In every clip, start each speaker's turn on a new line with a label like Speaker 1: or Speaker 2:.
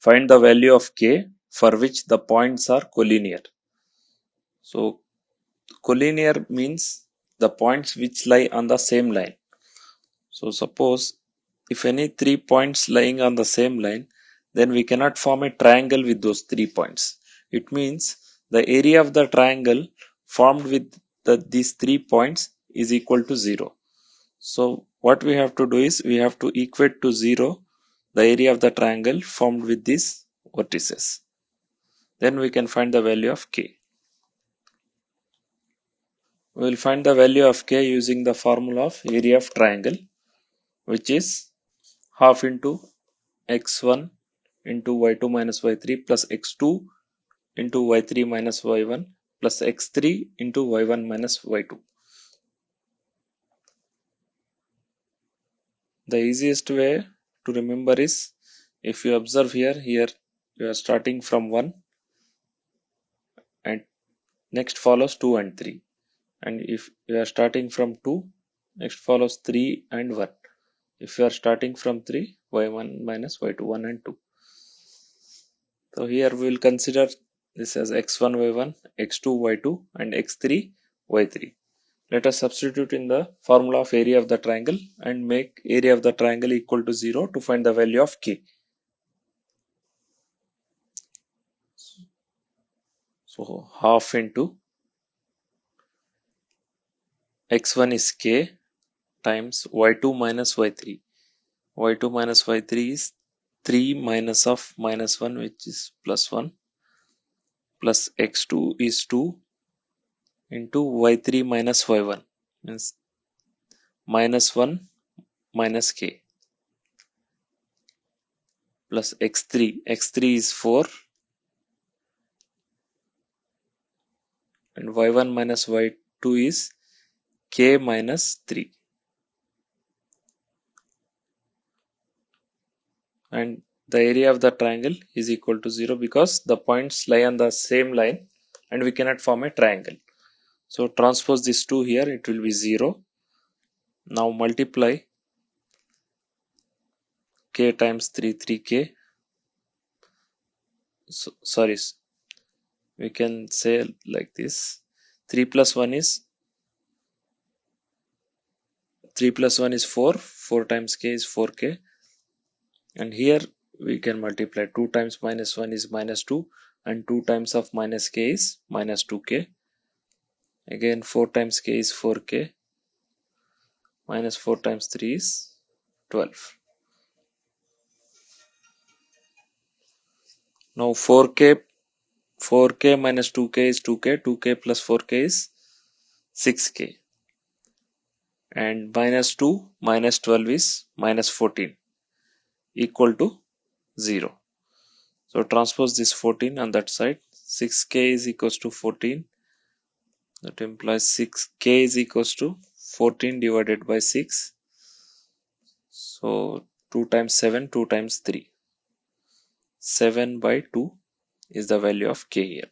Speaker 1: Find the value of k for which the points are collinear. So collinear means the points which lie on the same line. So suppose if any 3 points lying on the same line, then we cannot form a triangle with those 3 points. It means the area of the triangle formed with these 3 points is equal to 0. So what we have to do is we have to equate to 0 the area of the triangle formed with these vertices. Then we can find the value of k. We will find the value of k using the formula of area of triangle, which is half into x1 into y2 minus y3 plus x2 into y3 minus y1 plus x3 into y1 minus y2. The easiest way to remember is, if you observe here you are starting from 1 and next follows 2 and 3, and if you are starting from 2, next follows 3 and 1. If you are starting from 3, y1 minus y2, 1 and 2. So here we will consider this as x1 y1, x2 y2 and x3 y3. Let us substitute in the formula of area of the triangle and make area of the triangle equal to 0 to find the value of k. So half into x1 is k times y2 minus y3. y2 minus y3 is 3 minus of minus 1, which is plus 1, plus x2 is 2 into y3 minus y1, means minus 1 minus k, plus x3 is 4 and y1 minus y2 is k minus 3, and the area of the triangle is equal to 0 because the points lie on the same line and we cannot form a triangle. So transpose this 2 here, it will be 0. Now multiply k times 3, 3k. So, sorry, we can say like this, 3 plus 1 is 4, 4 times k is 4k, and here we can multiply 2 times minus 1 is minus 2 and 2 times of minus k is minus 2k. Again 4 times k is 4k, minus 4 times 3 is 12. Now 4k minus 2k is 2k, 2k plus 4k is 6k, and minus 2 minus 12 is minus 14, equal to 0. So transpose this 14 on that side, 6k is equals to 14, that implies 6k is equals to 14 divided by 6. So 2 times 7, 2 times 3, 7 by 2 is the value of k here.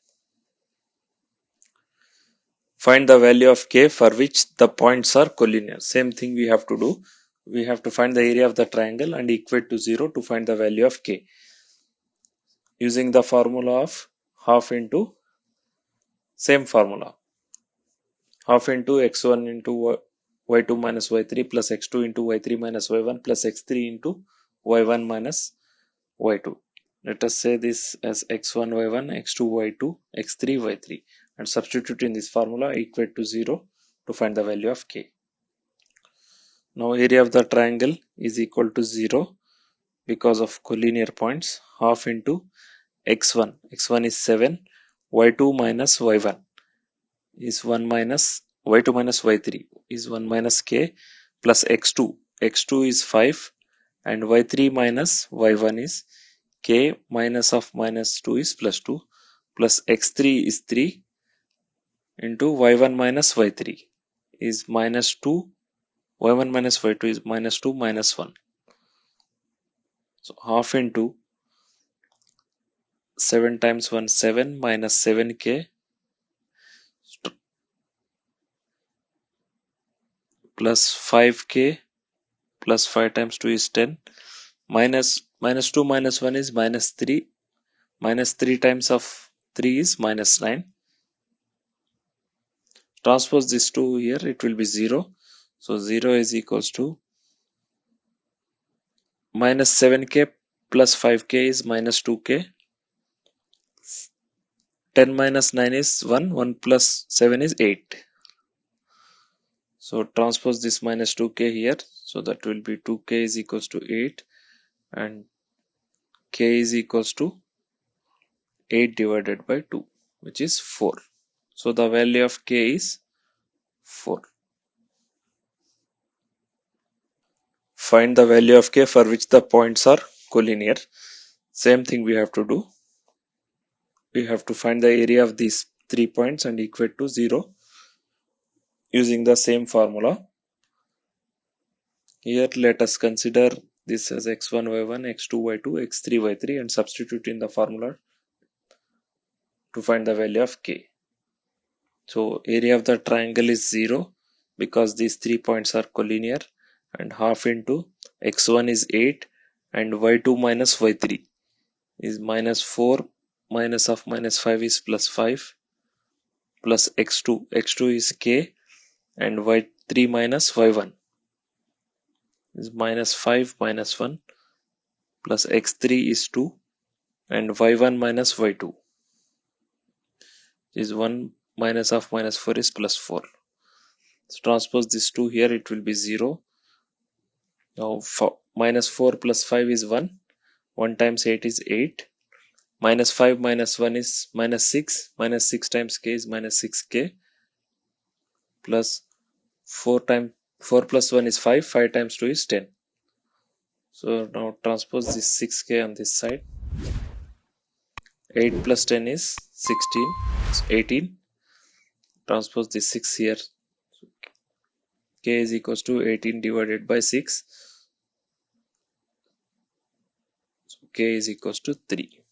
Speaker 1: Find the value of k for which the points are collinear. Same thing we have to do. We have to find the area of the triangle and equate to 0 to find the value of k. Using the formula of half into same formula. Half into x1 into y2 minus y3 plus x2 into y3 minus y1 plus x3 into y1 minus y2. Let us say this as x1 y1, x2 y2, x3 y3, and substitute in this formula, equate to 0 to find the value of k. Now area of the triangle is equal to 0 because of collinear points. Half into x1 is 7, y2 minus y1 is 1 minus y2 minus y3 is 1 minus k, plus x2 is 5, and y3 minus y1 is k minus of minus 2 is plus 2, plus x3 is 3 into y1 minus y3 is minus 2, y1 minus y2 is minus 2 minus 1. So half into 7 times 1 7 minus 7k plus 5k plus 5 times 2 is 10 minus Minus 2 minus 1 is minus 3. Minus 3 times of 3 is minus 9. Transpose this 2 here, it will be 0. So 0 is equals to minus 7k plus 5k is minus 2k. 10 minus 9 is 1. 1 plus 7 is 8. So transpose this minus 2k here. So that will be 2k is equals to 8 and k is equals to 8 divided by 2, which is 4. So the value of k is 4. Find the value of k for which the points are collinear. Same thing we have to do. We have to find the area of these 3 points and equate to 0 using the same formula. Here let us consider this as x1 y1, x2 y2, x3 y3 and substitute in the formula to find the value of k. So area of the triangle is 0 because these 3 points are collinear, and half into x1 is 8 and y2 minus y3 is minus 4, minus of minus 5 is plus 5 plus x2. x2 is k and y3 minus y1 is minus 5 minus 1 plus x3 is 2 and y1 minus y2 is 1 minus of minus 4 is plus 4. So transpose this 2 here, it will be 0. Now minus 4 plus 5 is 1. 1 times 8 is 8. Minus 5 minus 1 is minus 6. Minus 6 times k is minus 6k. Plus 4 plus 1 is 5. 5 times 2 is 10. So now transpose this 6k on this side. 8 plus 10 is 16. It's 18. Transpose this 6 here. K is equals to 18 divided by 6. So k is equals to 3.